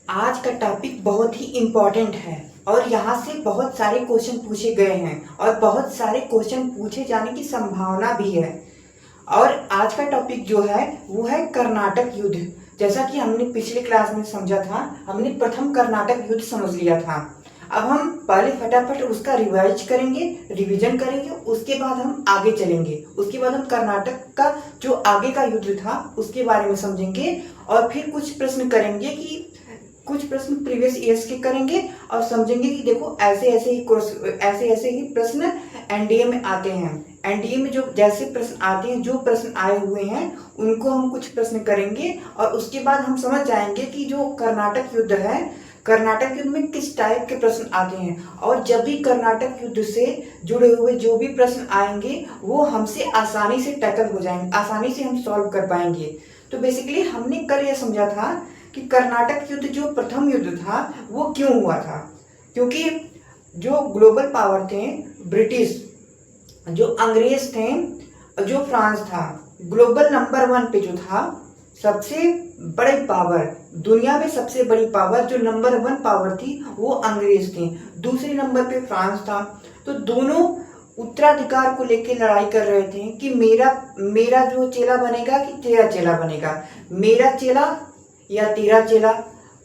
आज का टॉपिक बहुत ही इम्पोर्टेंट है और यहाँ से बहुत सारे क्वेश्चन पूछे गए हैं और बहुत सारे क्वेश्चन पूछे जाने की संभावना भी है। और आज का टॉपिक जो है वो है कर्नाटक युद्ध। जैसा कि हमने पिछले क्लास में समझा था, हमने प्रथम कर्नाटक युद्ध समझ लिया था। अब हम पहले फटाफट उसका रिवीजन करेंगे, उसके बाद हम आगे चलेंगे। उसके बाद हम कर्नाटक का जो आगे का युद्ध था उसके बारे में समझेंगे और फिर कुछ प्रश्न प्रीवियस ईयर्स के करेंगे और समझेंगे कि देखो ऐसे ऐसे ही प्रश्न एनडीए में आते हैं। एनडीए में जो जैसे प्रश्न आते हैं, जो प्रश्न आए हुए हैं उनको हम कुछ प्रश्न करेंगे और उसके बाद हम समझ जाएंगे कि जो कर्नाटक युद्ध है, कर्नाटक युद्ध में किस टाइप के प्रश्न आते हैं। और जब भी कर्नाटक युद्ध से जुड़े हुए जो भी प्रश्न आएंगे वो हमसे आसानी से टैकल हो जाएंगे, आसानी से हम सॉल्व कर पाएंगे। तो बेसिकली हमने कल ये समझा था कि कर्नाटक युद्ध जो प्रथम युद्ध था वो क्यों हुआ था, क्योंकि जो ग्लोबल पावर थे ब्रिटिश, जो अंग्रेज थे, जो फ्रांस था, ग्लोबल नंबर 1 पे जो था सबसे बड़ी पावर, दुनिया में सबसे बड़ी पावर जो नंबर 1 पावर थी वो अंग्रेज थे। दूसरे नंबर पे फ्रांस था। तो दोनों उत्तराधिकार को लेकर लड़ाई कर रहे थे कि मेरा जो चेला बनेगा कि तेरा चेला बनेगा, मेरा चेला या तेरा चेला,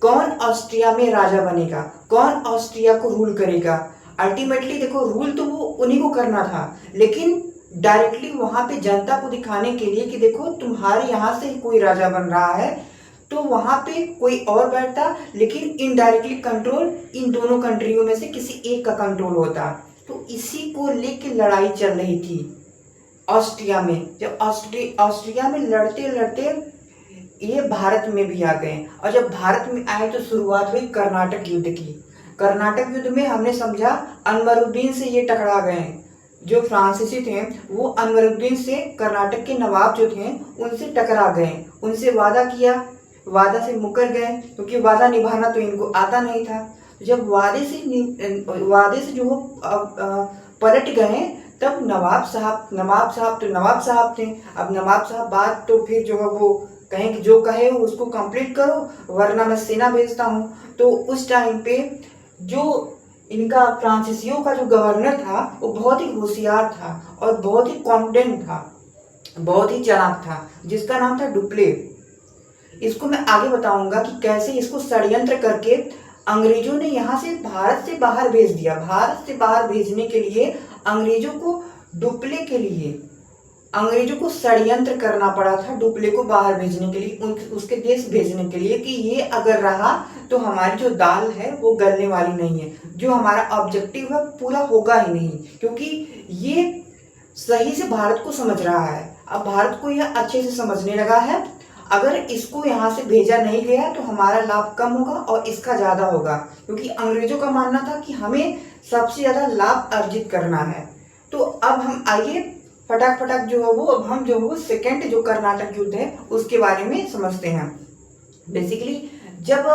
कौन ऑस्ट्रिया में राजा बनेगा, कौन ऑस्ट्रिया को रूल करेगा। अल्टीमेटली देखो रूल तो वो उन्हीं को करना था, लेकिन डायरेक्टली वहां पे जनता को दिखाने के लिए कि देखो तुम्हारे यहाँ से कोई राजा बन रहा है, तो वहां पे कोई और बैठता, लेकिन इनडायरेक्टली कंट्रोल इन दोनों कंट्रियों में से किसी एक का कंट्रोल होता। तो इसी को लेके लड़ाई चल रही थी ऑस्ट्रिया में। जब ऑस्ट्रिया में लड़ते लड़ते ये भारत में भी आ गए और जब भारत में आए तो शुरुआत हुई कर्नाटक युद्ध की। कर्नाटक युद्ध में हमने समझा अनवरुद्दीन से ये टकरा गए। जो फ्रांसीसी थे वो अनवरुद्दीन से, कर्नाटक के नवाब जो थे उनसे टकरा गए, उनसे वादा किया, वादा से मुकर गए क्योंकि वादा निभाना तो इनको आता नहीं था। जब वादे से जो पलट गए तब नवाब साहब तो नवाब साहब थे। अब नवाब साहब बात तो फिर जो है वो कहें कि जो कहे उसको कंप्लीट करो वरना मैं सेना भेजता हूँ। तो उस टाइम पे जो इनका फ्रांसीसियों का जो गवर्नर था वो बहुत ही होशियार था और बहुत ही कॉन्फिडेंट था, बहुत ही चालाक था, जिसका नाम था डुप्ले। इसको मैं आगे बताऊंगा कि कैसे इसको षड्यंत्र करके अंग्रेजों ने यहाँ से भारत से बाहर भेज दिया। भारत से बाहर भेजने के लिए अंग्रेजों को डुप्ले के लिए अंग्रेजों को षड्यंत्र करना पड़ा था डुप्ले को बाहर भेजने के लिए, उसके देश भेजने के लिए, कि ये अगर रहा तो हमारी जो दाल है वो गलने वाली नहीं है, जो हमारा ऑब्जेक्टिव है पूरा होगा ही नहीं, क्योंकि ये सही से भारत को समझ रहा है। अब भारत को यह अच्छे से समझने लगा है, अगर इसको यहाँ से भेजा नहीं गया तो हमारा लाभ कम होगा और इसका ज्यादा होगा, क्योंकि अंग्रेजों का मानना था कि हमें सबसे ज्यादा लाभ अर्जित करना है। तो अब हम आइए फटाक जो है वो अब हम जो वो सेकेंड जो कर्नाटक युद्ध है उसके बारे में समझते हैं। बेसिकली जब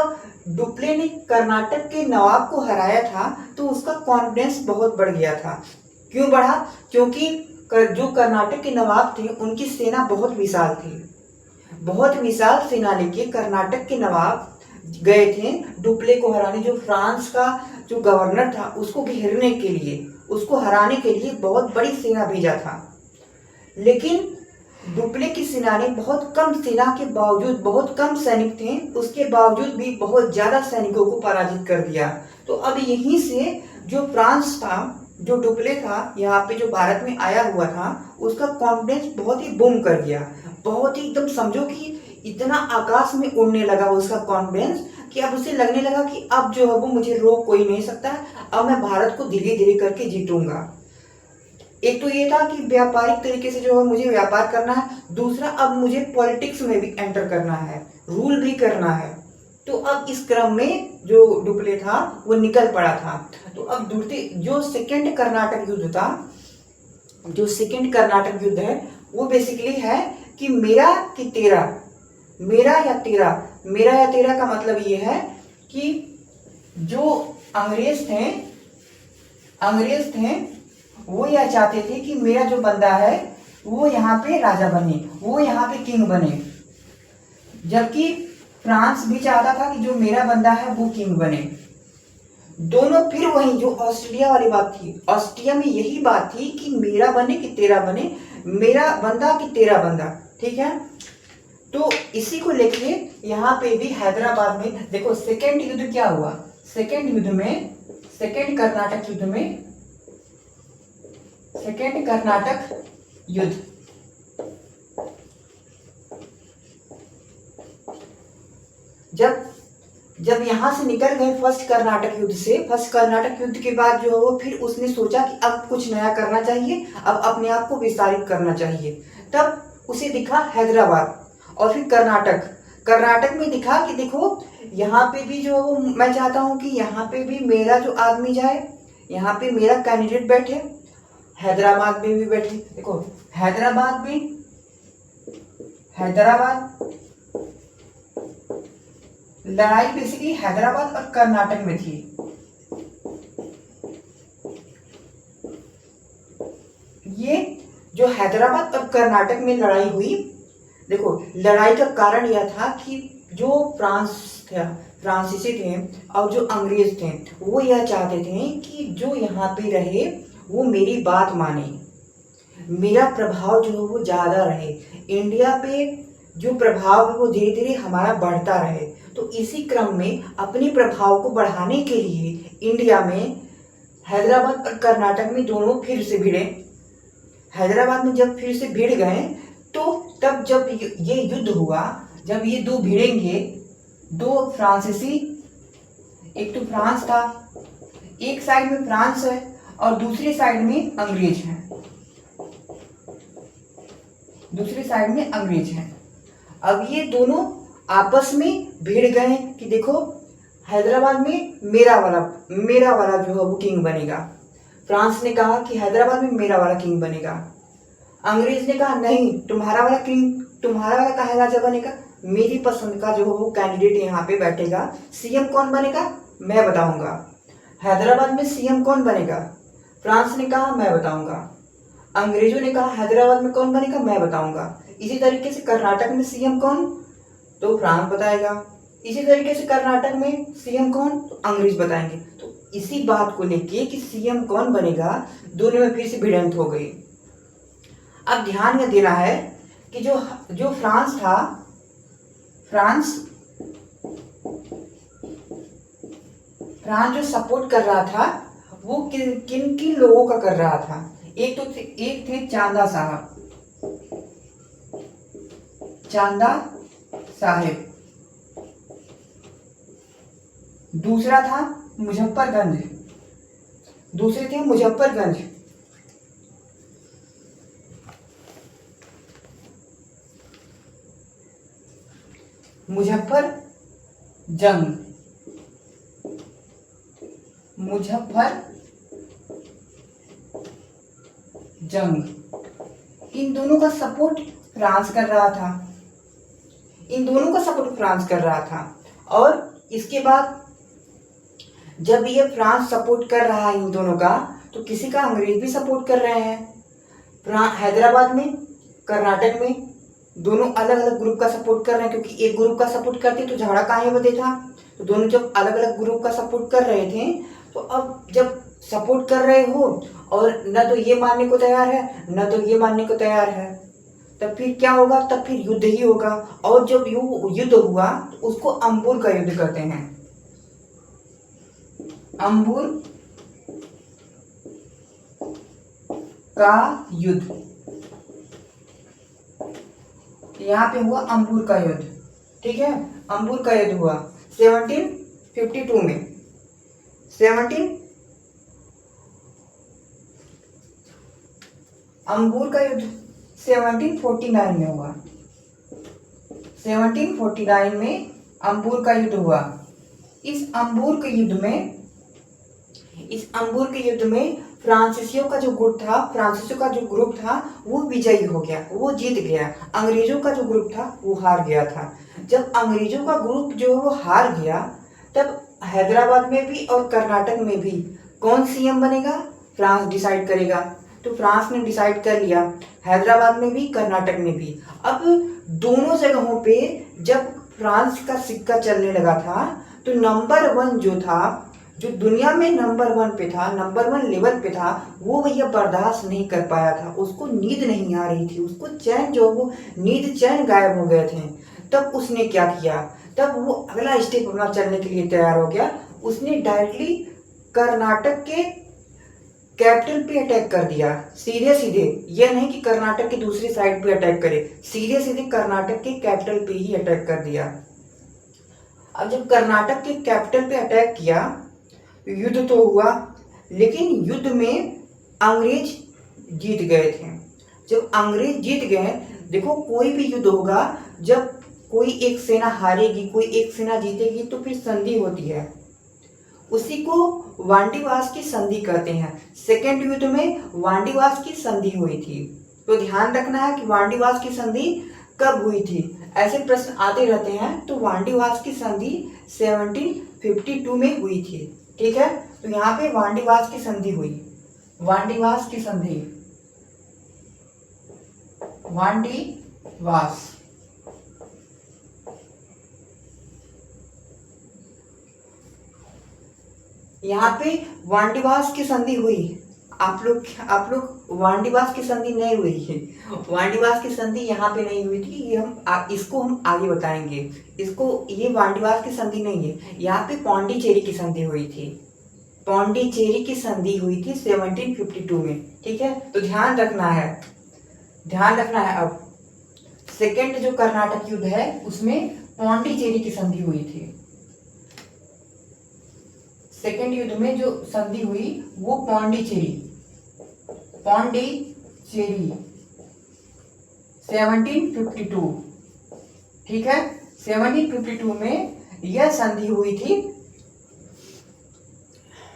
डुप्ले ने कर्नाटक के नवाब को हराया था तो उसका कॉन्फिडेंस बहुत बढ़ गया था। क्यों बढ़ा? क्योंकि जो कर्नाटक के नवाब थे उनकी सेना बहुत विशाल थी। बहुत विशाल सेना लेके कर्नाटक के नवाब गए थे डुप्ले को हराने। जो फ्रांस का जो गवर्नर था उसको घेरने के लिए, उसको हराने के लिए बहुत बड़ी सेना भेजा था, लेकिन डुप्ले की सेना ने बहुत कम सेना के बावजूद, बहुत कम सैनिक थे उसके बावजूद भी बहुत ज्यादा सैनिकों को पराजित कर दिया। तो अब यहीं से जो फ्रांस था, जो डुप्ले था यहाँ पे जो भारत में आया हुआ था, उसका कॉन्फिडेंस बहुत ही बूम कर गया, बहुत ही एकदम समझो कि इतना आकाश में उड़ने लगा उसका कॉन्फिडेंस कि अब उसे लगने लगा कि अब जो है वो मुझे रोक कोई नहीं सकता, अब मैं भारत को धीरे धीरे करके जीतूंगा। एक तो ये था कि व्यापारिक तरीके से जो है मुझे व्यापार करना है, दूसरा अब मुझे पॉलिटिक्स में भी एंटर करना है, रूल भी करना है। तो अब इस क्रम में जो डुप्ले था वो निकल पड़ा था। तो अब जो सेकेंड कर्नाटक युद्ध था, जो सेकेंड कर्नाटक युद्ध है वो बेसिकली है कि मेरा कि तेरा, मेरा या तेरा। मेरा या तेरा का मतलब ये है कि जो अंग्रेज थे वो यह चाहते थे कि मेरा जो बंदा है वो यहाँ पे राजा बने, वो यहाँ पे किंग बने, जबकि फ्रांस भी चाहता था कि जो मेरा बंदा है वो किंग बने। दोनों फिर वही जो ऑस्ट्रिया वाली बात थी, ऑस्ट्रिया में यही बात थी कि मेरा बने कि तेरा बने, मेरा बंदा कि तेरा बंदा, ठीक है। तो इसी को लेके यहाँ पे भी हैदराबाद में देखो सेकेंड युद्ध क्या हुआ, सेकेंड युद्ध में, सेकेंड कर्नाटक युद्ध में, सेकेंड कर्नाटक युद्ध, जब यहां से निकल गए फर्स्ट कर्नाटक युद्ध से, फर्स्ट कर्नाटक युद्ध के बाद जो है वो फिर उसने सोचा कि अब कुछ नया करना चाहिए, अब अपने आप को विस्तारित करना चाहिए। तब उसे दिखा हैदराबाद और फिर कर्नाटक, कर्नाटक में दिखा कि देखो यहाँ पे भी जो मैं चाहता हूँ कि यहाँ पे भी मेरा जो आदमी जाए, यहाँ पे मेरा कैंडिडेट बैठे, हैदराबाद में भी बैठे। देखो हैदराबाद में, हैदराबाद लड़ाई बेसिकली हैदराबाद और कर्नाटक में थी। ये जो हैदराबाद और कर्नाटक में लड़ाई हुई, देखो लड़ाई का कारण यह था कि जो फ्रांसीसी थे और जो अंग्रेज थे वो यह चाहते थे कि जो यहाँ पे रहे वो मेरी बात माने, मेरा प्रभाव जो है वो ज़्यादा रहे, इंडिया पे जो प्रभाव है वो धीरे धीरे हमारा बढ़ता रहे। तो इसी क्रम में अपने प्रभाव को बढ़ाने के लिए इंडिया में हैदराबाद और कर्नाटक में दोनों फिर से भिड़े। हैदराबाद में जब फिर से भिड़ गए तो तब जब ये युद्ध हुआ, जब ये दो भिड़ेंगे, दो फ्रांसीसी, एक तो फ्रांस था, एक साइड में फ्रांस है और दूसरी साइड में अंग्रेज हैं, दूसरी साइड में अंग्रेज हैं। अब ये दोनों आपस में भिड़ गए कि देखो हैदराबाद में मेरा वाला जो है वो किंग बनेगा। फ्रांस ने कहा कि हैदराबाद में मेरा वाला किंग बनेगा, अंग्रेज ने कहा नहीं तुम्हारा वाला किंग, तुम्हारा वाला कहा राजा बनेगा, मेरी पसंद का जो है वो कैंडिडेट यहाँ पे बैठेगा। सीएम कौन बनेगा मैं बताऊंगा। हैदराबाद में सीएम कौन बनेगा, फ्रांस ने कहा मैं बताऊंगा, अंग्रेजों ने कहा हैदराबाद में कौन बनेगा मैं बताऊंगा। इसी तरीके से कर्नाटक में सीएम कौन, तो फ्रांस बताएगा, इसी तरीके से कर्नाटक में सीएम कौन, तो अंग्रेज बताएंगे। तो इसी बात को लेके कि सीएम कौन बनेगा दोनों में फिर से भिड़ंत हो गई। अब ध्यान में देना है कि जो फ्रांस था, फ्रांस जो सपोर्ट कर रहा था वो किन किन लोगों का कर रहा था। एक थे चांदा साहब, चांदा साहेब, दूसरा था मुजफ्फरगंज, दूसरे थे मुजफ्फरगंज, मुजफ्फरजंग, इन दोनों का सपोर्ट फ्रांस कर रहा था, इन दोनों का सपोर्ट फ्रांस कर रहा था। और इसके बाद जब ये फ्रांस सपोर्ट कर रहा है इन दोनों का, तो किसी का अंग्रेज भी सपोर्ट कर रहे हैं। हैदराबाद में, कर्नाटक में दोनों अलग अलग ग्रुप का सपोर्ट कर रहे हैं, क्योंकि एक ग्रुप का सपोर्ट करते तो झगड़ा काहे बदे था। तो दोनों जब अलग अलग ग्रुप का सपोर्ट कर रहे थे, तो अब जब सपोर्ट कर रहे हो और न तो ये मानने को तैयार है न तो ये मानने को तैयार है, तब फिर क्या होगा, तब फिर युद्ध ही होगा। और जब युद्ध हुआ तो उसको अंबुर का युद्ध कहते हैं, अंबुर का युद्ध। यहाँ पे हुआ अंबुर का युद्ध, ठीक है। अंबुर का युद्ध हुआ 1752 में, अंबुर का युद्ध 1749 में हुआ, 1749 में अंबुर का युद्ध हुआ। इस अंबुर के युद्ध में फ्रांसीसियों का जो ग्रुप था वो विजयी हो गया, वो जीत गया। अंग्रेजों का जो ग्रुप था वो हार गया था। जब अंग्रेजों का ग्रुप जो वो हार गया, तब हैदराबाद में भी और कर्नाटक में भी कौन सीएम बनेगा, फ्रांस डिसाइड करेगा। तो फ्रांस ने डिसाइड कर लिया, हैदराबाद में भी कर्नाटक में भी। अब दोनों जगहों पे जब फ्रांस का सिक्का चलने लगा था तो नंबर 1 जो था, जो दुनिया में नंबर 1 पे था, नंबर 1 लेवल पे था, वो भैया बर्दाश्त नहीं कर पाया था। उसको नींद नहीं आ रही थी, उसको चैन जो वो नींद चैन गायब हो गए थे। तब उसने क्या किया, तब वो अगला स्टेप अपना चलने के लिए तैयार हो गया। उसने डायरेक्टली कर्नाटक के कैपिटल पे अटैक कर दिया, सीधे सीधे। यह नहीं कि कर्नाटक के दूसरी साइड पे अटैक करे, सीधे सीधे कर्नाटक के कैपिटल पे ही अटैक कर दिया। अब जब कर्नाटक के कैपिटल पे अटैक किया, युद्ध तो हुआ, लेकिन युद्ध में अंग्रेज जीत गए थे। जब अंग्रेज जीत गए, देखो कोई भी युद्ध होगा, जब कोई एक सेना हारेगी, कोई एक सेना जीतेगी, तो फिर संधि होती है, उसी को वांडीवास की संधि कहते हैं। सेकेंड युद्ध में वांडीवास की संधि हुई थी। तो ध्यान रखना है कि वांडीवास की संधि कब हुई थी, ऐसे प्रश्न आते रहते हैं। तो वांडीवास की संधि 1752 में हुई थी, ठीक है। तो यहाँ पे वांडीवास की संधि हुई, वांडीवास की संधि, वांडीवास। यहाँ पे वांडीवास की संधि हुई। आप लोग वांडीवास की संधि नहीं हुई है, वांडीवास की संधि यहाँ पे नहीं हुई थी। ये इसको हम आगे बताएंगे। इसको, ये वांडीवास की संधि नहीं है, यहाँ पे पौंडीचेरी की संधि हुई थी। पौंडीचेरी की संधि हुई थी 1752 में, ठीक है। तो ध्यान रखना है, ध्यान रखना है। अब सेकेंड जो कर्नाटक युद्ध है उसमें पौंडीचेरी की संधि हुई थी। सेकेंड युद्ध में जो संधि हुई वो पौंडीचेरी 1752, ठीक है। 1752 में यह संधि हुई थी,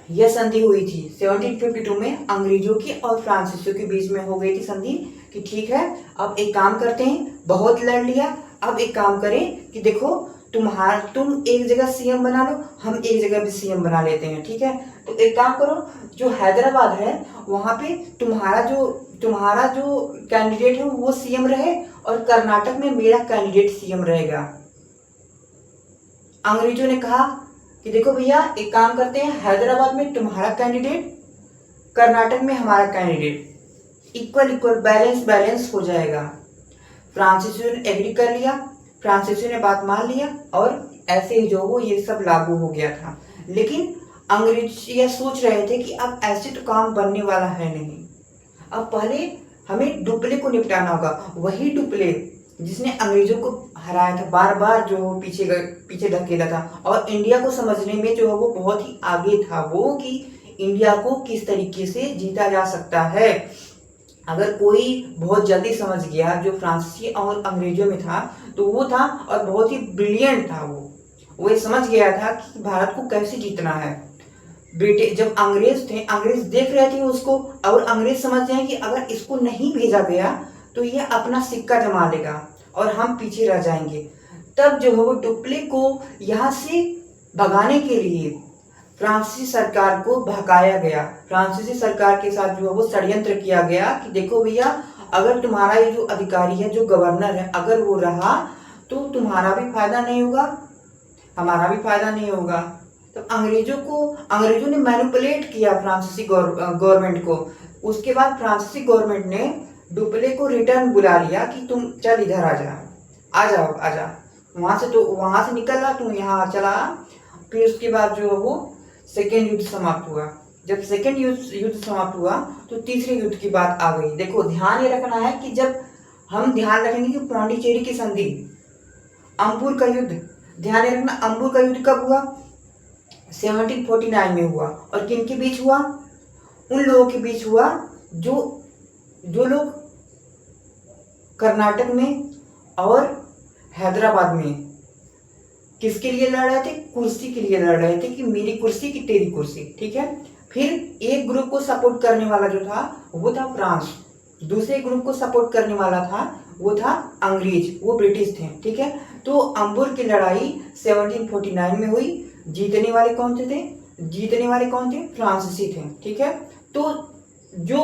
यह संधि हुई थी 1752 में अंग्रेजों की और फ्रांसीसियों के बीच में हो गई थी संधि कि ठीक है, अब एक काम करते हैं, बहुत लड़ लिया, अब एक काम करें कि देखो तुम एक जगह सीएम बना लो, हम एक जगह भी सीएम बना लेते हैं, ठीक है। तो एक काम करो, जो हैदराबाद है वहां पे तुम्हारा जो कैंडिडेट है वो सीएम रहे, और कर्नाटक में मेरा कैंडिडेट सीएम रहेगा। अंग्रेजों ने कहा कि देखो भैया एक काम करते हैं, हैदराबाद में तुम्हारा कैंडिडेट, कर्नाटक में हमारा कैंडिडेट, इक्वल इक्वल बैलेंस हो जाएगा। फ्रांसीसियों ने एग्री कर लिया, फ्रांसीसियों ने बात मान लिया, और ऐसे ही जो वो ये सब लागू हो गया था। लेकिन अंग्रेज यह सोच रहे थे कि अब ऐसे तो काम बनने वाला है नहीं, अब पहले हमें डुप्ले को निपटाना होगा। वही डुप्ले जिसने अंग्रेजों को हराया था, बार बार जो पीछे धकेला था, और इंडिया को समझने में जो है वो बहुत ही आगे था, वो कि इंडिया को किस तरीके से जीता जा सकता है। अगर कोई बहुत जल्दी समझ गया, जो फ्रांसीसी और अंग्रेजों में था, तो वो था, और बहुत ही ब्रिलियंट था वो ये समझ गया था कि भारत को कैसे जीतना है। ब्रिटिश जब अंग्रेज थे, अंग्रेज देख रहे थे उसको, और अंग्रेज समझ रहे हैं कि अगर इसको नहीं भेजा गया तो ये अपना सिक्का जमा लेगा और हम पीछे रह जाएंगे। तब जो है वो डुप्ले को यहाँ से भगाने के लिए फ्रांसीसी सरकार को भगाया गया। फ्रांसीसी सरकार के साथ जो है वो षड्यंत्र किया गया कि देखो भैया, अगर तुम्हारा ये जो अधिकारी है, जो गवर्नर है, अगर वो रहा तो तुम्हारा भी फायदा नहीं होगा, हमारा भी फायदा नहीं होगा। तो अंग्रेजों ने मैनिपुलेट किया फ्रांसीसी गवर्नमेंट को। उसके बाद फ्रांसीसी गवर्नमेंट ने डुप्ले को रिटर्न बुला लिया कि तुम चल इधर आ जा, वहां से निकल रहा, तुम यहाँ चला। फिर उसके बाद जो वो सेकेंड युद्ध समाप्त हुआ। जब सेकेंड युद्ध समाप्त हुआ तो तीसरे युद्ध की बात आ गई। देखो ध्यान ये रखना है कि जब हम ध्यान रखेंगे कि पौंडीचेरी की संधि, अंबुर का युद्ध, ध्यान रखना अंबुर का युद्ध कब हुआ, 1749 में हुआ। और किन के बीच हुआ, उन लोगों के बीच हुआ जो लोग कर्नाटक में और हैदराबाद में किसके लिए लड़ रहे थे, कुर्सी के लिए लड़ रहे थे कि मेरी कुर्सी की तेरी कुर्सी, ठीक है। फिर एक ग्रुप को सपोर्ट करने वाला जो था वो था फ्रांस, दूसरे ग्रुप को सपोर्ट करने वाला था वो था अंग्रेज, वो ब्रिटिश थे, ठीक है। तो अंबुर की लड़ाई 1749 में हुई। जीतने वाले कौन थे, फ्रांसीसी थे, ठीक है। तो जो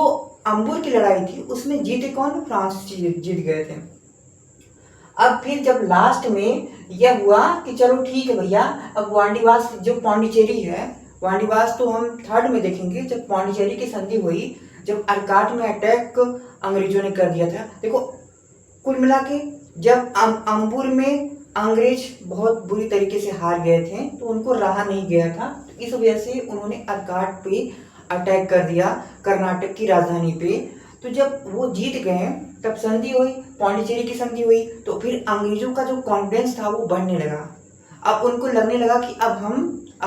अंबुर की लड़ाई थी उसमें जीते कौन? फ्रांसीसी जीत गए थे। अब फिर जब लास्ट में यह हुआ कि चलो ठीक है भैया, अब वांडीवास जो पौंडीचेरी है, वांडीवास तो हम थर्ड में देखेंगे जब पौंडीचेरी की संधि हुई, जब अरकाट में अटैक अंग्रेजों ने कर दिया था। देखो कुल मिला के जब अंबुर में अंग्रेज बहुत बुरी तरीके से हार गए थे तो उनको रहा नहीं गया था, तो इस वजह से उन्होंने अरकाट पे अटैक कर दिया, कर्नाटक की राजधानी पे। तो जब वो जीत गए तब संधि हुई, पौंडीचेरी की संधि हुई, तो फिर अंग्रेजों का जो कॉन्फिडेंस था वो बढ़ने लगा। अब उनको लगने लगा कि अब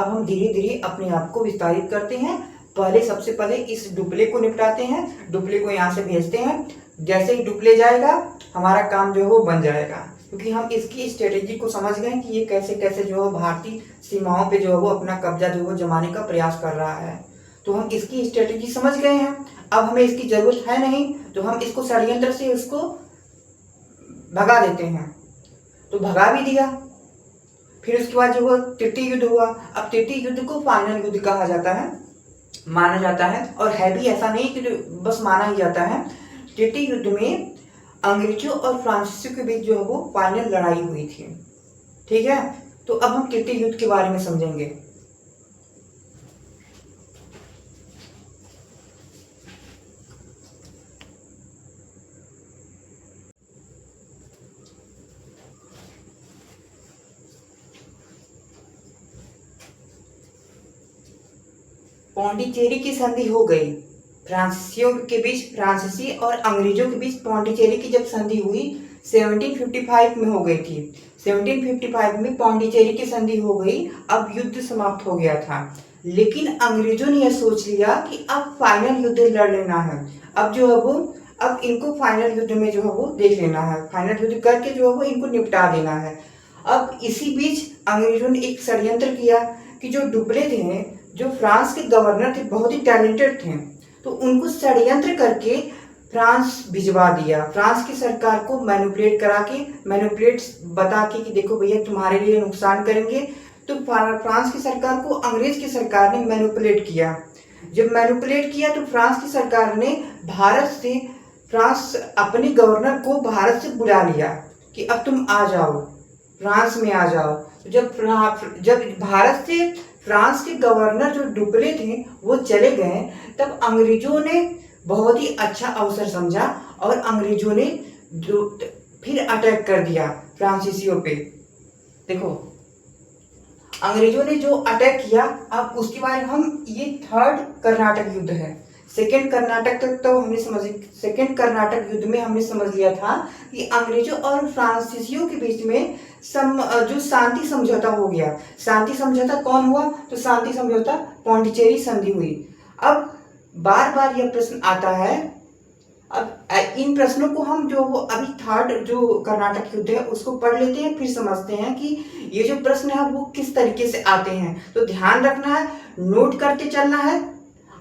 हम धीरे धीरे अपने आप को विस्तारित करते हैं, पहले सबसे पहले इस डुप्ले को निपटाते हैं, डुप्ले को यहाँ से भेजते हैं, जैसे ही डुप्ले जाएगा हमारा काम जो है वो बन जाएगा, क्योंकि हम इसकी स्ट्रेटेजी को समझ गए कि ये कैसे कैसे जो है भारतीय सीमाओं पे जो है वो अपना कब्जा जो है जमाने का प्रयास कर रहा है। तो हम इसकी स्ट्रेटेजी समझ गए हैं, अब हमें इसकी जरूरत है नहीं, तो हम इसको षड्यंत्र से उसको भगा देते हैं। तो भगा भी दिया। फिर उसके बाद जो वो तृतीय युद्ध हुआ। अब तृतीय युद्ध को फाइनल युद्ध कहा जाता है, माना जाता है, और है भी ऐसा नहीं कि बस माना ही जाता है। तृतीय युद्ध में अंग्रेजों और फ्रांसीसियों के बीच जो है वो फाइनल लड़ाई हुई थी। ठीक है, तो अब हम तृतीय युद्ध के बारे में समझेंगे। पौंडीचेरी की संधि हो गई फ्रांसीसियों के बीच, फ्रांसीसी और अंग्रेजों के बीच पौंडीचेरी की जब संधि हुई 1755 में हो गई थी। 1755 में पौंडीचेरी की संधि हो गई, अब युद्ध समाप्त हो गया था। लेकिन अंग्रेजों ने यह सोच लिया कि अब फाइनल युद्ध लड़ लेना है, अब जो है वो अब इनको फाइनल युद्ध में जो है वो देख लेना है, फाइनल युद्ध करके जो है वो इनको निपटा देना है। अब इसी बीच अंग्रेजों ने एक षड्यंत्र किया कि जो डुप्ले थे, जो फ्रांस के गवर्नर थे, बहुत ही टैलेंटेड थे, तो उनको षड्यंत्र करके फ्रांस भिजवा दिया। फ्रांस की सरकार को मैनिपुलेट करा के, मैनिपुलेट बता के कि देखो भैया तुम्हारे लिए नुकसान करेंगे, तो फ्रांस की सरकार को अंग्रेज की सरकार ने मैनिपुलेट किया। जब मैनिपुलेट किया तो फ्रांस की सरकार ने फ्रांस अपने गवर्नर को भारत से बुला लिया कि अब तुम आ जाओ, फ्रांस में आ जाओ। तो जब भारत से फ्रांस के गवर्नर जो डुप्ले थे वो चले गए, तब अंग्रेजों ने बहुत ही अच्छा अवसर समझा और अंग्रेजों ने जो फिर अटैक कर दिया फ्रांसीसियों पे। देखो अंग्रेजों ने जो अटैक किया, अब उसके बाद हम ये थर्ड कर्नाटक युद्ध है। सेकेंड कर्नाटक तक तो हमने सेकेंड कर्नाटक युद्ध में हमने समझ लिया था कि अंग्रेजों और फ्रांसीसियों के बीच में जो शांति समझौता हो गया। शांति समझौता कौन हुआ? तो शांति समझौता पौंडीचेरी संधि हुई। अब बार बार यह प्रश्न आता है, अब इन प्रश्नों को हम जो वो अभी थर्ड जो कर्नाटक युद्ध है उसको पढ़ लेते हैं, फिर समझते हैं कि ये जो प्रश्न है वो किस तरीके से आते हैं। तो ध्यान रखना है, नोट करते चलना है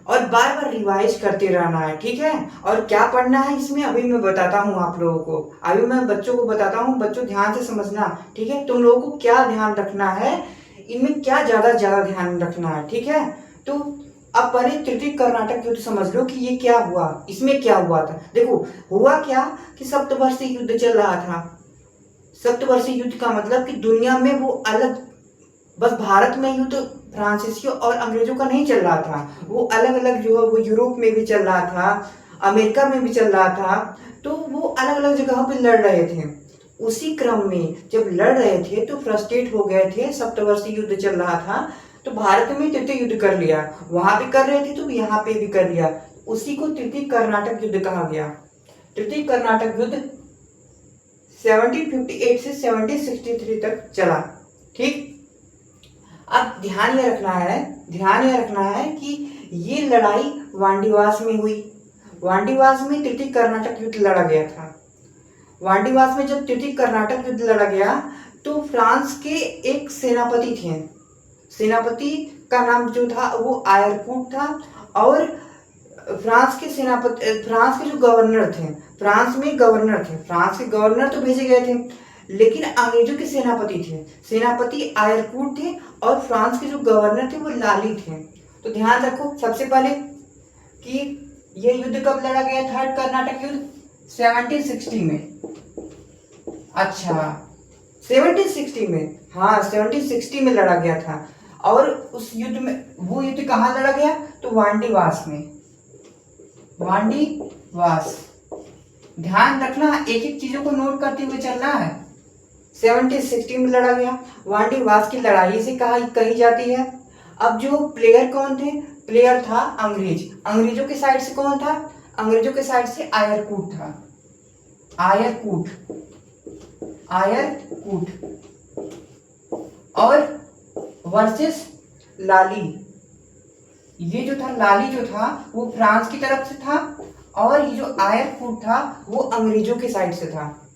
और बार बार रिवाइज करते रहना है। ठीक है, और क्या पढ़ना है इसमें अभी मैं बताता हूँ आप लोगों को, अभी मैं बच्चों को बताता हूँ, बच्चों ध्यान से समझना। ठीक है, तुम लोगों को क्या ध्यान रखना है, इनमें क्या ज्यादा ध्यान रखना है। ठीक है, तो अब पहले तृतीय कर्नाटक युद्ध समझ लो कि ये क्या हुआ, इसमें क्या हुआ था। देखो हुआ क्या कि सप्तवर्षीय युद्ध चल रहा था। सप्तवर्षीय युद्ध का मतलब कि दुनिया में वो अलग, बस भारत में युद्ध फ्रांसीसियों और अंग्रेजों का नहीं चल रहा था, वो अलग अलग जो है वो यूरोप में भी चल रहा था, अमेरिका में भी चल रहा था, तो वो अलग अलग जगहों पे लड़ रहे थे। उसी क्रम में जब लड़ रहे थे तो फ्रस्ट्रेट हो गए थे, सप्तवर्षीय युद्ध चल रहा था, तो भारत में तृतीय युद्ध कर लिया, वहां भी कर रहे थे तो यहाँ पे भी कर लिया, उसी को तृतीय कर्नाटक युद्ध कहा गया। तृतीय कर्नाटक युद्ध 1758 से 1763 तक चला। ठीक, अब ध्यान यह रखना है कि ये लड़ाई वांडीवास में हुई। वांडीवास में तृतीय कर्नाटक युद्ध लड़ा गया था। वांडीवास में जब तृतीय कर्नाटक युद्ध लड़ा गया तो फ्रांस के एक सेनापति थे, सेनापति का नाम जो था वो आयरकूट था, और फ्रांस के जो गवर्नर थे, फ्रांस के गवर्नर तो भेजे गए थे, लेकिन अंग्रेजों के सेनापति थे, सेनापति आयरकूट थे, और फ्रांस के जो गवर्नर थे वो लाली थे। तो ध्यान रखो सबसे पहले कि ये युद्ध कब लड़ा गया? थर्ड कर्नाटक युद्ध 1760 में। अच्छा 1760 में, हाँ 1760 में लड़ा गया था। और उस युद्ध में, वो युद्ध कहाँ लड़ा गया? तो वांडीवास में। वांडीवास, ध्यान रखना, एक एक चीजों को नोट करते हुए चलना है। 1760 में लड़ा गया, वांडीवास की लड़ाई से कही जाती है। अब जो प्लेयर कौन थे? प्लेयर था अंग्रेज। अंग्रेजों के साइड से कौन था? अंग्रेजों के साइड से आयरकूट था। Eyre Coote, Eyre Coote. और वर्सेस लाली, ये जो था लाली जो था वो फ्रांस की तरफ से था, और ये जो आयरकूट था वो अंग्रेजों के साइड से था।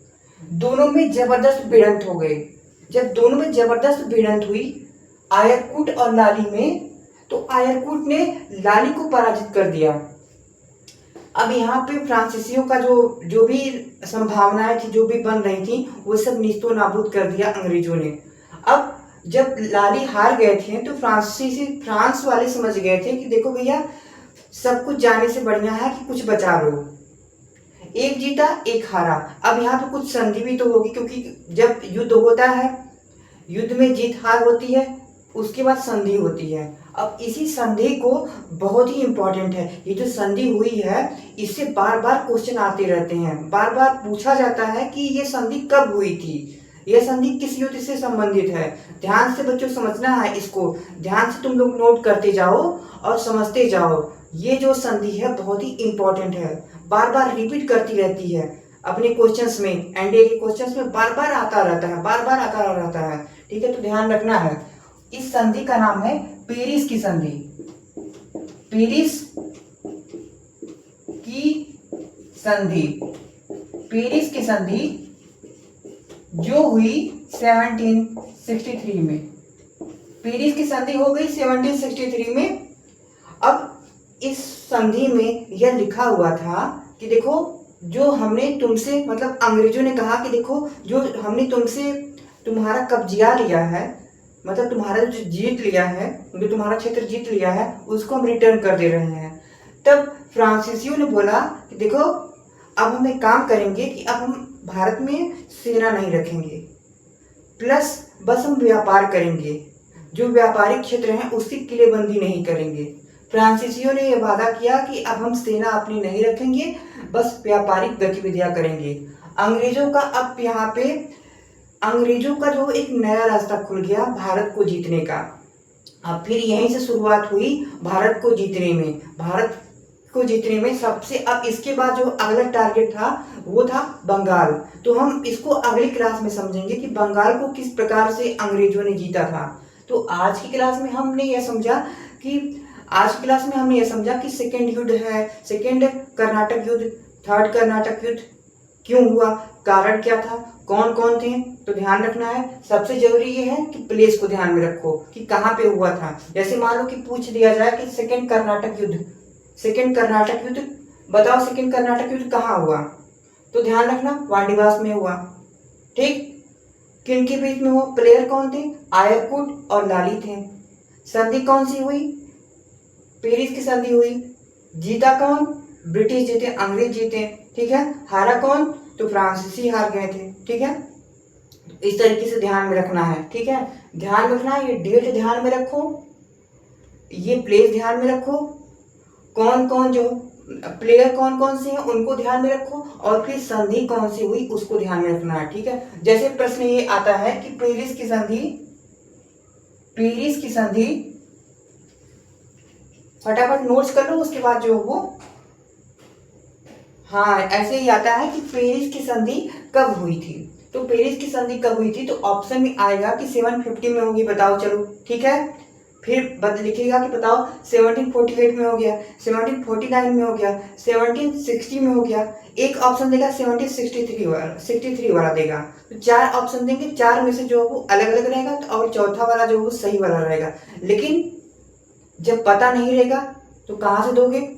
दोनों में जबरदस्त भिड़ंत हो गए। जब दोनों में जबरदस्त भिड़ंत हुई आयरकूट और लाली में, तो आयरकूट ने लाली को पराजित कर दिया। अब यहाँ पे फ्रांसीसियों का जो भी संभावनाएं थी, जो भी बन रही थी, वो सब नीस्तो नाबूद कर दिया अंग्रेजों ने। अब जब लाली हार गए थे तो फ्रांस वाले समझ गए थे कि देखो भैया, सब कुछ जाने से बढ़िया है कि कुछ बचा लो। एक जीता एक हारा। अब यहाँ पे कुछ संधि भी तो होगी, क्योंकि जब युद्ध होता है, युद्ध में जीत हार होती है, उसके बाद संधि होती है। अब इसी संधि को, बहुत ही इंपॉर्टेंट है ये जो संधि हुई है, इससे बार बार क्वेश्चन आते रहते हैं, बार बार पूछा जाता है कि ये संधि कब हुई थी, यह संधि किस युद्ध से संबंधित है। ध्यान से बच्चों समझना है, इसको ध्यान से तुम लोग नोट करते जाओ और समझते जाओ। ये जो संधि है बहुत ही इंपॉर्टेंट है, बार बार रिपीट करती रहती है अपने क्वेश्चंस में, एनडीए के क्वेश्चंस में बार बार आता रहता है, बार बार आता रहता है। ठीक है, तो ध्यान रखना है। इस संधि का नाम है पेरिस की संधि। पेरिस की संधि, पेरिस की संधि जो हुई 1763 में। पेरिस की संधि हो गई 1763 में। अब इस संधि में यह लिखा हुआ था कि देखो, जो हमने तुमसे, मतलब अंग्रेजों ने कहा कि देखो, जो हमने तुमसे तुम्हारा कब्जा लिया है, मतलब तुम्हारा जो जीत लिया है, जो तुम्हारा क्षेत्र जीत लिया है, उसको हम रिटर्न कर दे रहे हैं। तब फ्रांसीसियों ने बोला कि देखो, अब हम एक काम करेंगे कि अब हम भारत में सेना नहीं रखेंगे, प्लस बस हम व्यापार करेंगे, जो व्यापारिक क्षेत्र हैं उसकी किलेबंदी नहीं करेंगे। फ्रांसीसियों ने यह वादा किया कि अब हम सेना अपनी नहीं रखेंगे, बस व्यापारिक गतिविधियां करेंगे। अंग्रेजों का अब यहाँ पे, अंग्रेजों का जो एक नया रास्ता खुल गया भारत को जीतने का। अब फिर यहीं से शुरुआत हुई भारत को जीतने में, भारत को जीतने में सबसे। अब इसके बाद जो अगला टारगेट था वो था बंगाल। तो हम इसको अगली क्लास में समझेंगे कि बंगाल को किस प्रकार से अंग्रेजों ने जीता था। तो आज की क्लास में हमने यह समझा कि सेकेंड युद्ध है, सेकेंड कर्नाटक युद्ध, थर्ड कर्नाटक युद्ध क्यों हुआ, कारण क्या था, कौन कौन थे। तो ध्यान रखना है, सबसे जरूरी ये है कि प्लेस को ध्यान में रखो कि कहाँ पे हुआ था। जैसे मान लो कि पूछ दिया जाए कि सेकेंड कर्नाटक युद्ध बताओ, सेकेंड कर्नाटक युद्ध कहाँ हुआ, तो ध्यान रखना वांडीवास में हुआ। ठीक, किन के बीच में हुआ, प्लेयर कौन थे, आयरकूट और लाली थे। संधि कौन सी हुई, पेरिस की संधि हुई। जीता कौन, ब्रिटिश जीते, अंग्रेज जीते। ठीक है, हारा कौन, तो फ्रांसीसी हार गए थे। ठीक है, इस तरीके से ध्यान में रखना है। ठीक है, ध्यान रखना, ये डेट ध्यान में रखो, ये प्लेस ध्यान में रखो, कौन कौन जो प्लेयर कौन कौन से हैं उनको ध्यान में रखो, और फिर संधि कौन सी हुई उसको ध्यान में रखना है। ठीक है, जैसे प्रश्न ये आता है कि पेरिस की संधि, फटाफट नोट्स कर लो, उसके बाद जो वो, हाँ ऐसे ही आता है कि पेरिस की संधि कब हुई थी। तो पेरिस की संधि कब हुई थी, तो ऑप्शन में आएगा कि 750 में होगी, बताओ चलो। ठीक है, फिर लिखिएगा कि बताओ 1748 में हो गया, 1749 में हो गया, 1760 में हो गया। एक ऑप्शन देगा 1763 वाला देगा। तो 4 ऑप्शन देंगे, 4 में से जो वो अलग अलग रहेगा, तो और चौथा वाला जो वो सही वाला रहेगा। लेकिन जब पता नहीं रहेगा तो कहाँ से दोगे,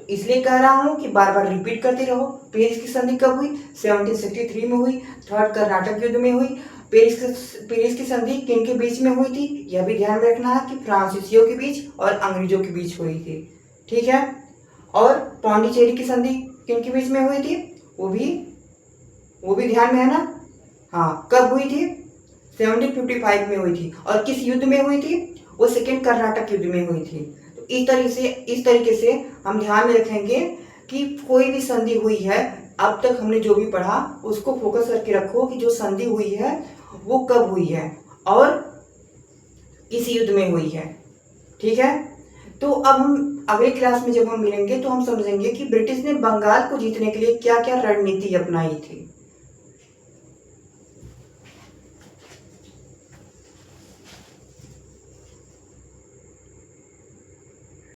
इसलिए कह रहा हूं कि बार बार रिपीट करते रहो। पेरिस की संधि कब हुई, 1763 में हुई, थर्ड कर्नाटक युद्ध में हुई। पेरिस की संधि किन के बीच में हुई थी, यह भी ध्यान में रखना है कि फ्रांसीसियों के बीच और अंग्रेजों के बीच हुई थी। ठीक है, और पौंडीचेरी की संधि किनके बीच में हुई थी, वो भी ध्यान में है ना। हाँ, कब हुई थी, 1755 में हुई थी। और किस युद्ध में हुई थी, वो सेकेंड कर्नाटक युद्ध में हुई थी। तो इस तरीके से हम ध्यान में रखेंगे कि कोई भी संधि हुई है, अब तक हमने जो भी पढ़ा उसको फोकस करके रखो कि जो संधि हुई है वो कब हुई है और किस युद्ध में हुई है। ठीक है, तो अब हम अगली क्लास में जब हम मिलेंगे तो हम समझेंगे कि ब्रिटिश ने बंगाल को जीतने के लिए क्या क्या रणनीति अपनाई थी।